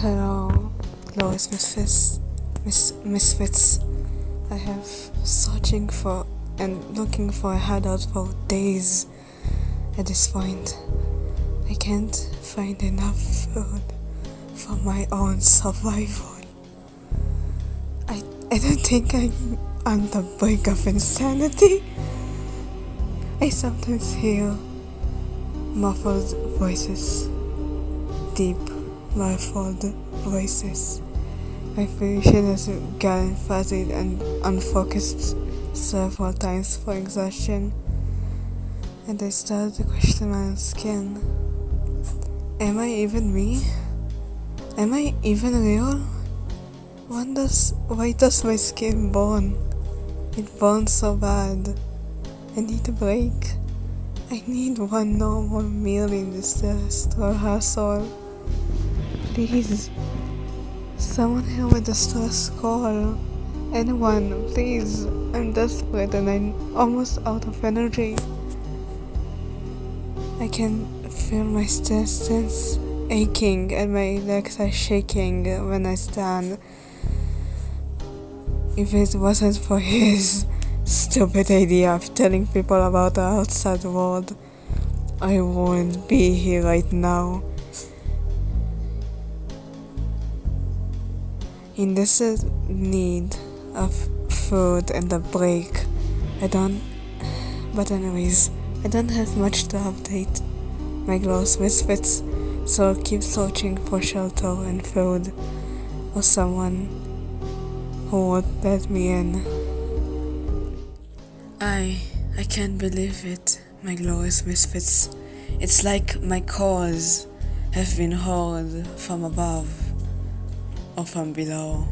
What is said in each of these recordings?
Hello, Lois Misfits. I have searching for and looking for a hideout for days. At this point, I can't find enough food for my own survival. I don't think I'm on the brink of insanity. I sometimes hear muffled voices, deep, muffled voices. My vision has gotten fuzzy and unfocused several times for exhaustion, and I started to question my own skin. Am I even me? Am I even real? Why does my skin burn? It burns so bad. I need a break. I need one normal meal in this stressful household. Please, someone here with a stress call. Anyone, please. I'm desperate and I'm almost out of energy. I can feel my intestines aching and my legs are shaking when I stand. If it wasn't for his stupid idea of telling people about the outside world, I wouldn't be here right now. In this need of food and a break, I don't have much to update my close misfits, so I'll keep searching for shelter and food, or someone who would let me in. I can't believe it, my glorious misfits. It's like my cause have been hurled from above or from below.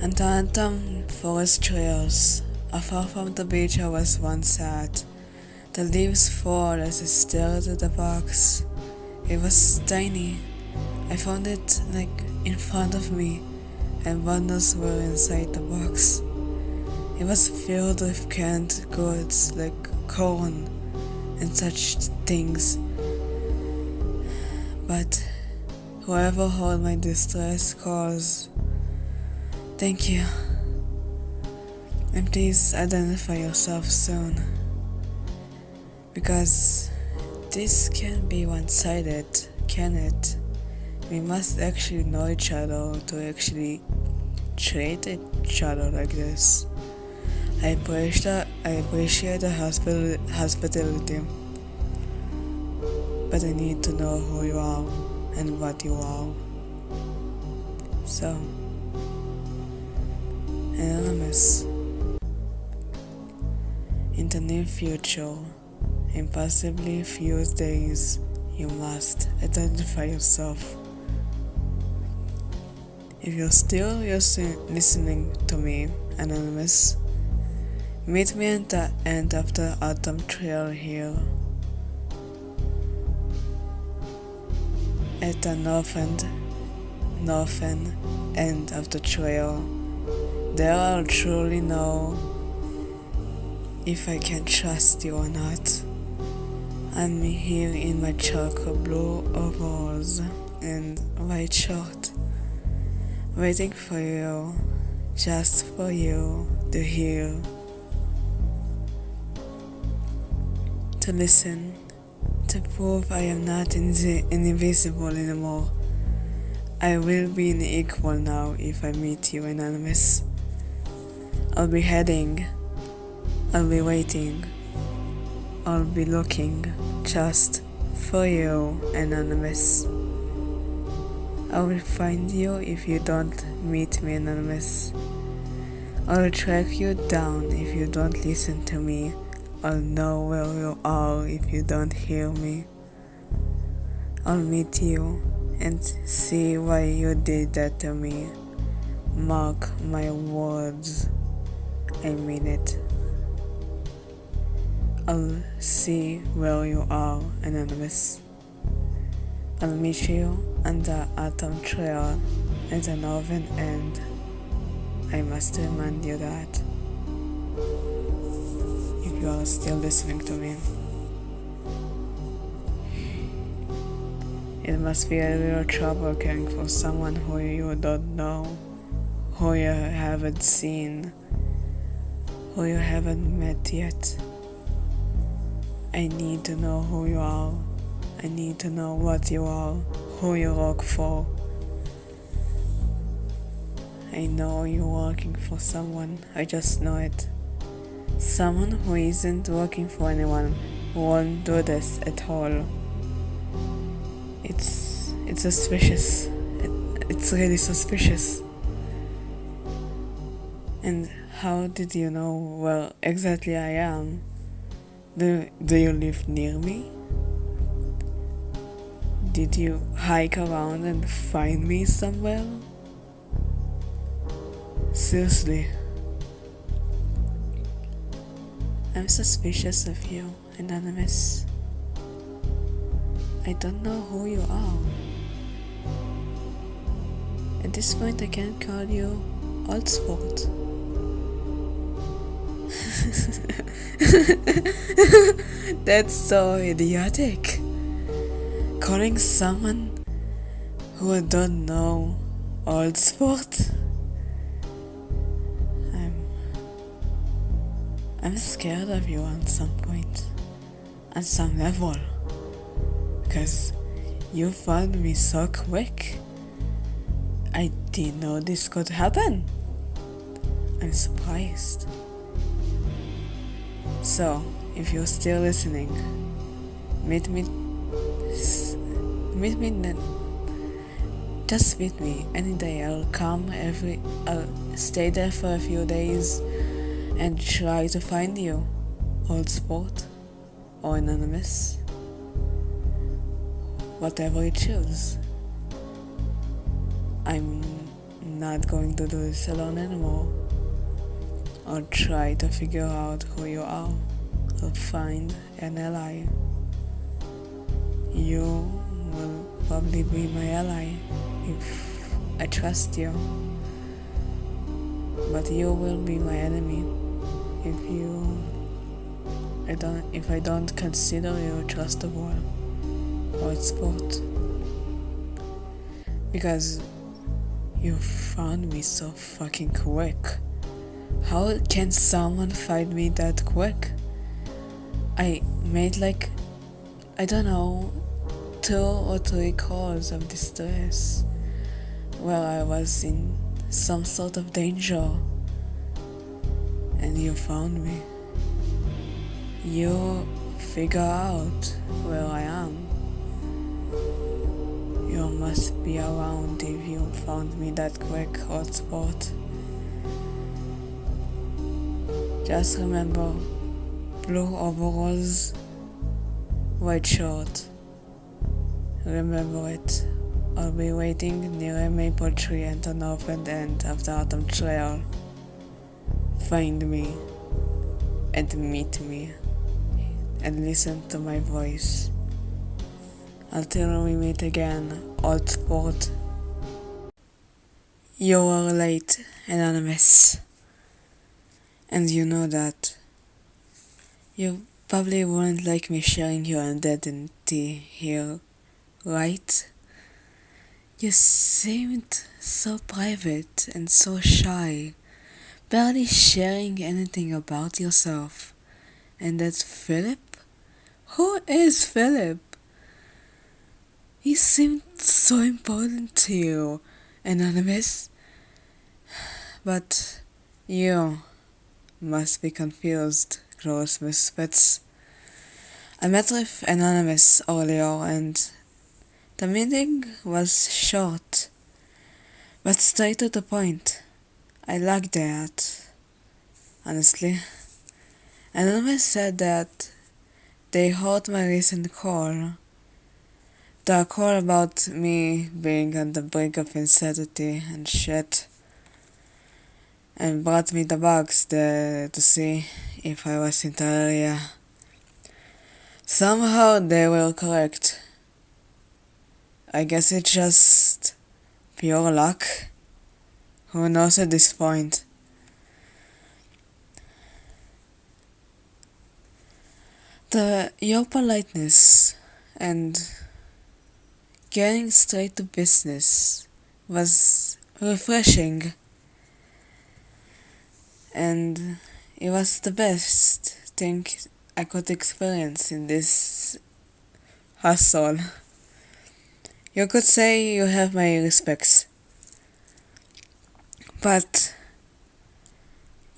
And the random forest trails, afar from the beach I was once at, the leaves fall as I stared at the box. It was tiny. I found it like in front of me, and wonders were inside the box. It was filled with canned goods like corn and such things. But whoever heard my distress calls, thank you. And please identify yourself soon. Because this can't be one-sided, can it? We must actually know each other to actually treat each other like this. I appreciate the hospitality, but I need to know who you are and what you are. So, Anonymous, in the near future, in possibly few days, you must identify yourself. If you're still listening to me, Anonymous, meet me at the end of the autumn trail here. At the northern end of the trail. There I'll truly know if I can trust you or not. I'm here in my charcoal blue overalls and white shirt, waiting for you, just for you to hear, to listen, to prove I am not invisible anymore. I will be an equal now if I meet you, Anonymous. I'll be heading, I'll be waiting, I'll be looking just for you, Anonymous. I will find you if you don't meet me, Anonymous. I'll track you down if you don't listen to me. I'll know where you are if you don't hear me. I'll meet you and see why you did that to me. Mark my words, I mean it. I'll see where you are, Anonymous. I'll meet you on the autumn trail at the northern end. I must remind you that. If you are still listening to me. It must be a real trouble caring for someone who you don't know, who you haven't seen, who you haven't met yet. I need to know who you are. I need to know what you are, who you work for. I know you're working for someone, I just know it. Someone who isn't working for anyone won't do this at all. It's suspicious. It's really suspicious. And how did you know where exactly I am? Do you live near me? Did you hike around and find me somewhere? Seriously. I'm suspicious of you, Anonymous. I don't know who you are. At this point I can't call you old sport. That's so idiotic. Calling someone who I don't know old sport? I'm scared of you on some point, on some level, because you found me so quick. I didn't know this could happen. I'm surprised. So, if you're still listening, meet me just meet me any day. I'll stay there for a few days and try to find you, old sport or Anonymous, whatever you choose. I'm not going to do this alone anymore. I'll try to figure out who you are. I'll find an ally. You will probably be my ally if I trust you, but you will be my enemy if I don't consider you trustable or sport. Because you found me so fucking quick. How can someone find me that quick? I made 2 or 3 calls of distress where I was in some sort of danger, and you found me. You figure out where I am. You must be around if you found me that quick, hot spot. Just remember, blue overalls, white shirt. Remember it. I'll be waiting near a maple tree at the northern end of the autumn trail. Find me and meet me and listen to my voice. Until we meet again, old sport. You are late, Anonymous. And you know that. You probably wouldn't like me sharing your identity here, right? You seemed so private and so shy, barely sharing anything about yourself. And that's Philip? Who is Philip? He seemed so important to you, Anonymous. But you must be confused, gross misfits. I met with Anonymous earlier and the meeting was short, but straight to the point. I liked that, honestly. Anonymous said that they heard my recent call. The call about me being on the brink of insanity and shit, and brought me the box to see if I was in the area. Somehow they were correct. I guess it's just pure luck. Who knows at this point? Your politeness and getting straight to business was refreshing, and it was the best thing I could experience in this hustle. You could say you have my respects, but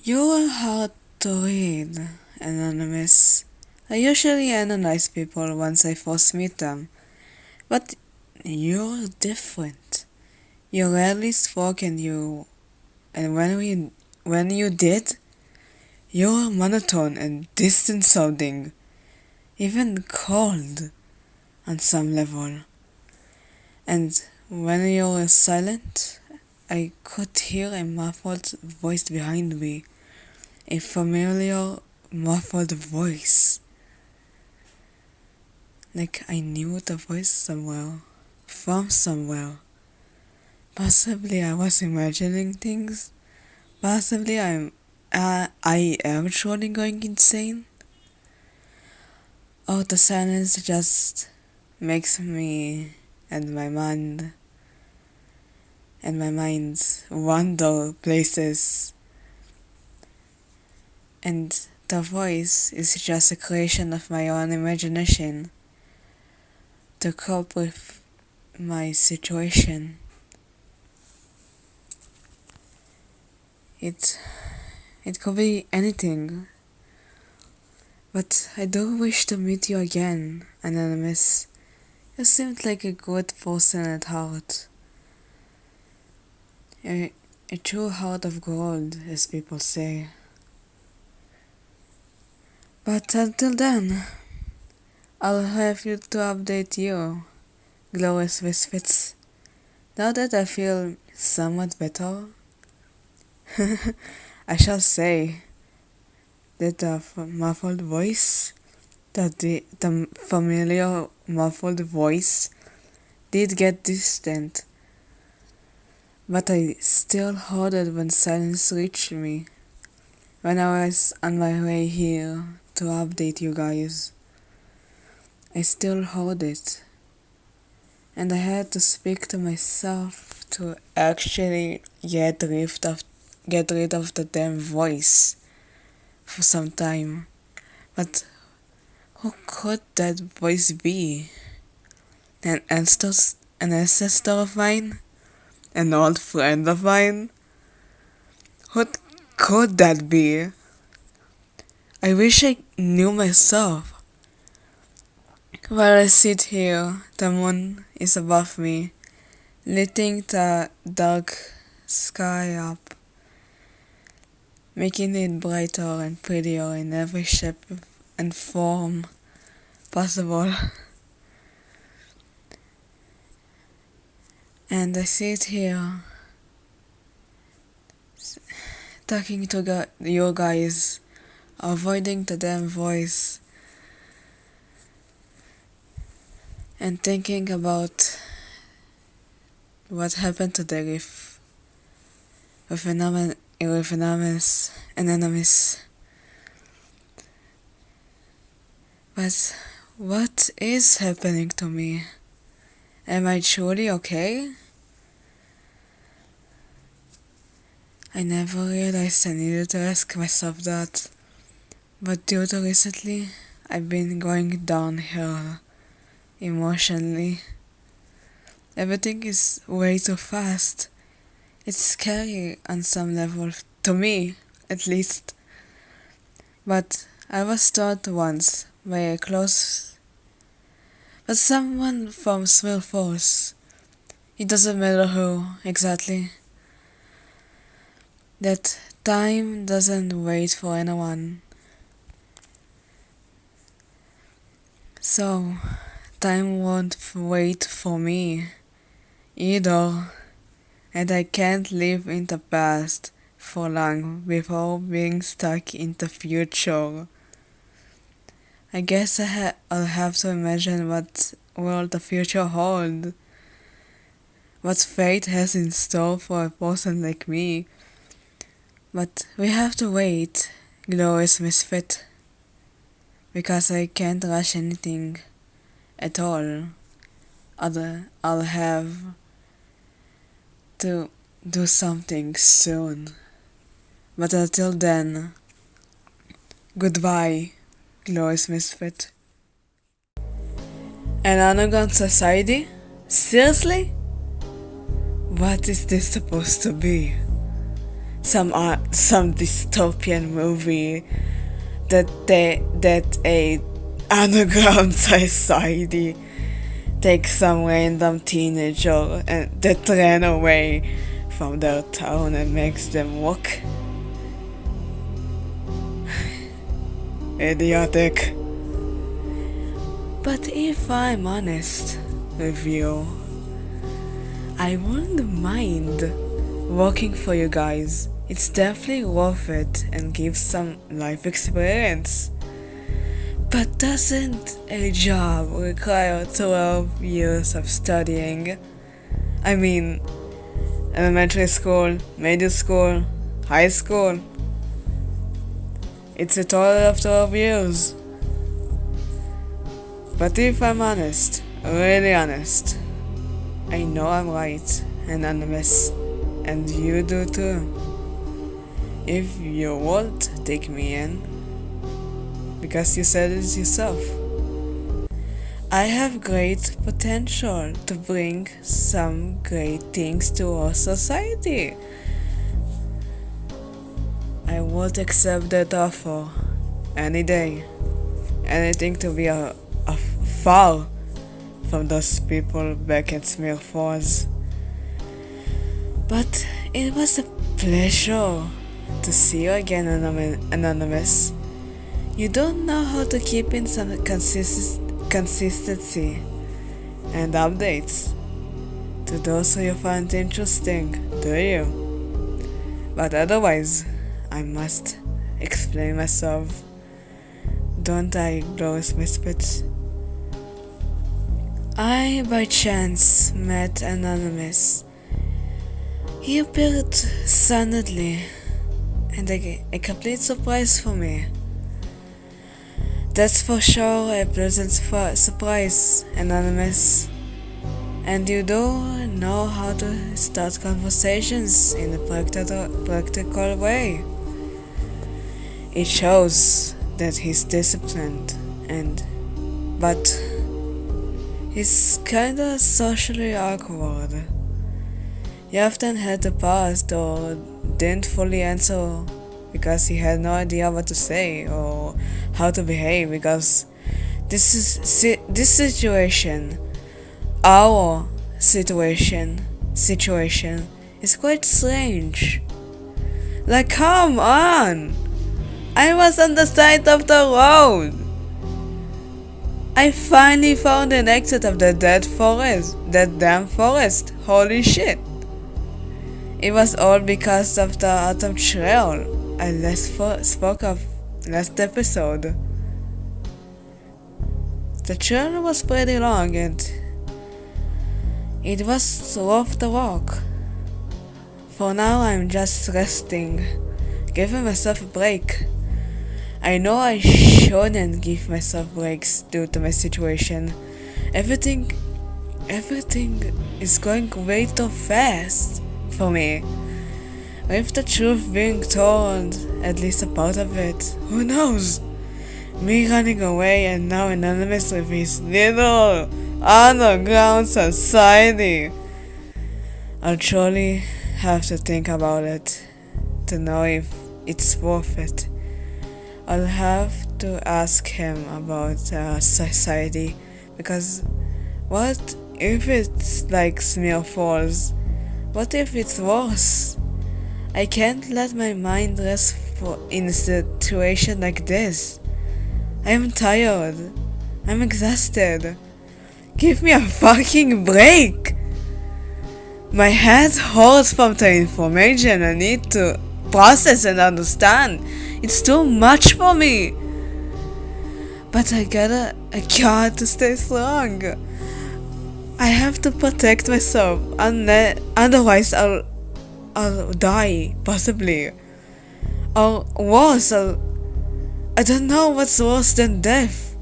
you're hard to read, Anonymous. I usually analyze people once I first meet them, but you're different. You rarely spoke, and when you did, you're monotone and distant sounding, even cold on some level. And when you're silent, I could hear a muffled voice behind me, a familiar muffled voice. Like I knew the voice from somewhere. Possibly I was imagining things. Possibly I am truly going insane. Or the silence just makes me and my mind wander places, and the voice is just a creation of my own imagination to cope with my situation. It could be anything, but I do wish to meet you again, Anonymous. You seemed like a good person at heart. A true heart of gold, as people say. But until then, I'll have you to update you, Glorious Misfits. Now that I feel somewhat better, I shall say that the muffled voice, the familiar muffled voice, did get distant, but I still heard it when silence reached me, when I was on my way here to update you guys. I still heard it, and I had to speak to myself to actually get rid of the damn voice for some time. But who could that voice be? An ancestor of mine? An old friend of mine? Who could that be? I wish I knew myself. While I sit here, the moon is above me, lighting the dark sky up, making it brighter and prettier in every shape and form possible. And I sit here talking to you guys, avoiding the damn voice, and thinking about what happened today with Anonymous. But what is happening to me? Am I truly okay? I never realized I needed to ask myself that, but due to recently, I've been going downhill emotionally. Everything is way too fast. It's scary on some level, to me, at least. But I was taught once by someone from Small Force, it doesn't matter who exactly, that time doesn't wait for anyone. So, time won't wait for me either, and I can't live in the past for long before being stuck in the future. I guess I'll have to imagine what will the future hold, what fate has in store for a person like me. But we have to wait, Glorious Misfit, because I can't rush anything at all. I'll have to do something soon. But until then, goodbye, glorious misfit. An underground society? Seriously? What is this supposed to be? Some dystopian movie that a underground society takes some random teenager and that ran away from their town and makes them walk? Idiotic. But if I'm honest with you, I wouldn't mind working for you guys. It's definitely worth it and gives some life experience. But doesn't a job require 12 years of studying? I mean, elementary school, middle school, high school. It's a total of 12 years. But if I'm honest, really honest, I know I'm right, anonymous, and you do too. If you won't take me in, because you said it yourself, I have great potential to bring some great things to our society. I would accept that offer any day. Anything to be far from those people back at Smear Falls. But it was a pleasure to see you again, Anonymous. You don't know how to keep in some consistency and updates to those who you find interesting, do you? But otherwise, I must explain myself. Don't I, glorious misfits? I by chance met Anonymous. He appeared suddenly, and a complete surprise for me. That's for sure a pleasant surprise, Anonymous. And you do know how to start conversations in a practical way. It shows that he's disciplined, but he's kinda socially awkward. He often had to pause or didn't fully answer because he had no idea what to say or how to behave, because this situation, our situation is quite strange. Like, come on! I was on the side of the road. I finally found an exit of that damn forest. Holy shit. It was all because of the autumn trail I spoke of last episode. The trail was pretty long and it was worth the walk. For now I'm just resting, giving myself a break. I know I shouldn't give myself breaks due to my situation. Everything is going way too fast for me. With the truth being told, at least a part of it, who knows? Me running away and now Anonymous with his little underground society. I'll truly have to think about it to know if it's worth it. I'll have to ask him about society, because what if it's like Smear Falls? What if it's worse? I can't let my mind rest in a situation like this. I'm tired. I'm exhausted. Give me a fucking break! My head hurts from the information I need to process and understand. It's too much for me. But I got to stay strong. I have to protect myself, otherwise I'll die, possibly. Or worse, I don't know what's worse than death.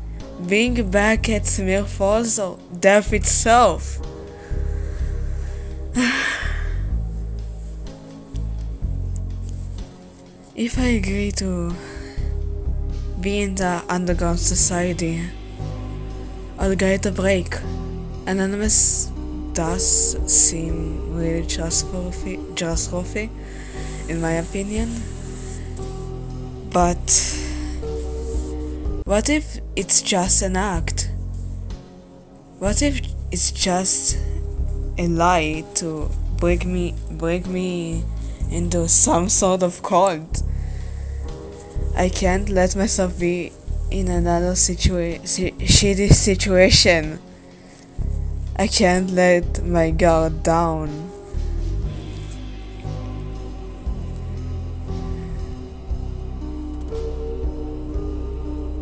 being back at Smir Falls or death itself. If I agree to be in the underground society, I'll get a break. Anonymous does seem really trustworthy, in my opinion. But what if it's just an act? What if it's just a lie to break me into some sort of cult? I can't let myself be in another shitty situation. I can't let my guard down.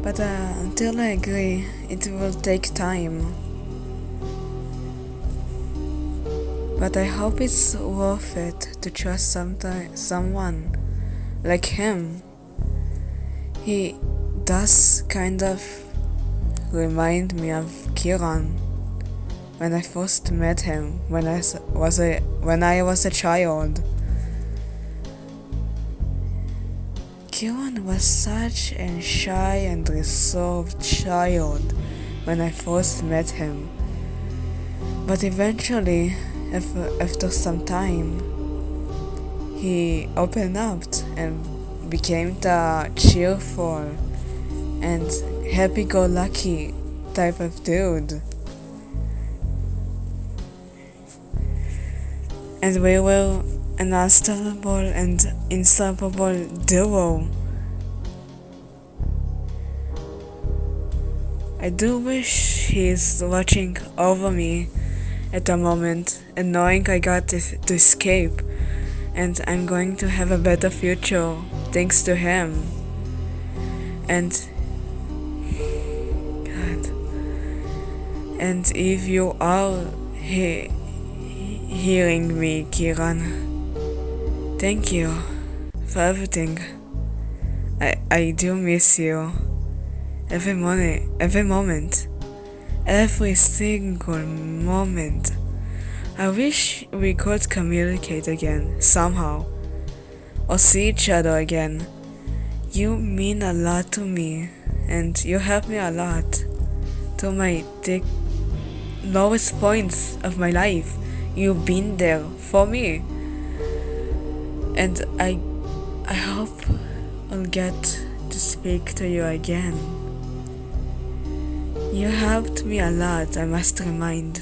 But until I agree, it will take time. But I hope it's worth it to trust someone like him. He does kind of remind me of Kieran when I first met him when I was a child. Kieran was such a shy and reserved child when I first met him. But eventually, after some time, he opened up and became the cheerful and happy-go-lucky type of dude. And we were an unstoppable and inseparable duo. I do wish he's watching over me at the moment and knowing I got to escape and I'm going to have a better future thanks to him. And God, and if you are hearing me, Kieran, thank you for everything. I do miss you every moment, every single moment. I wish we could communicate again somehow or see each other again. You mean a lot to me and you help me a lot to my lowest points of my life. You've been there for me, and I hope I'll get to speak to you again. You helped me a lot, I must remind,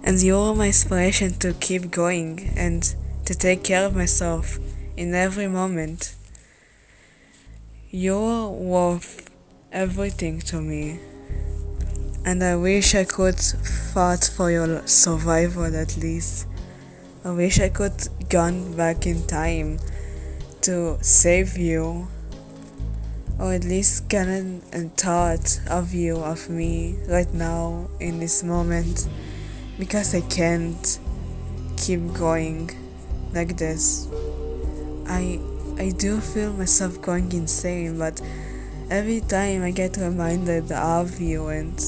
and you're my inspiration to keep going and to take care of myself in every moment. You're worth everything to me. And I wish I could fight for your survival at least. I wish I could gone back in time to save you. Or at least get a thought of you, of me, right now, in this moment. Because I can't keep going like this. I do feel myself going insane, but every time I get reminded of you and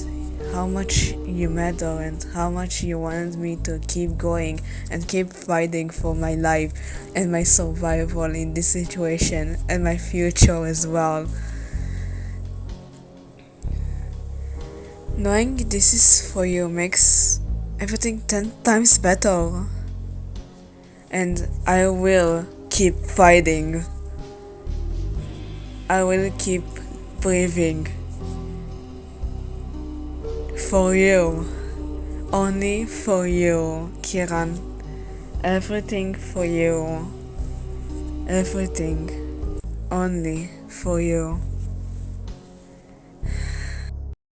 how much you matter and how much you wanted me to keep going and keep fighting for my life and my survival in this situation and my future as well. Knowing this is for you makes everything 10 times better. And I will keep fighting. I will keep breathing. For you, only for you, Kieran. Everything for you, everything, only for you.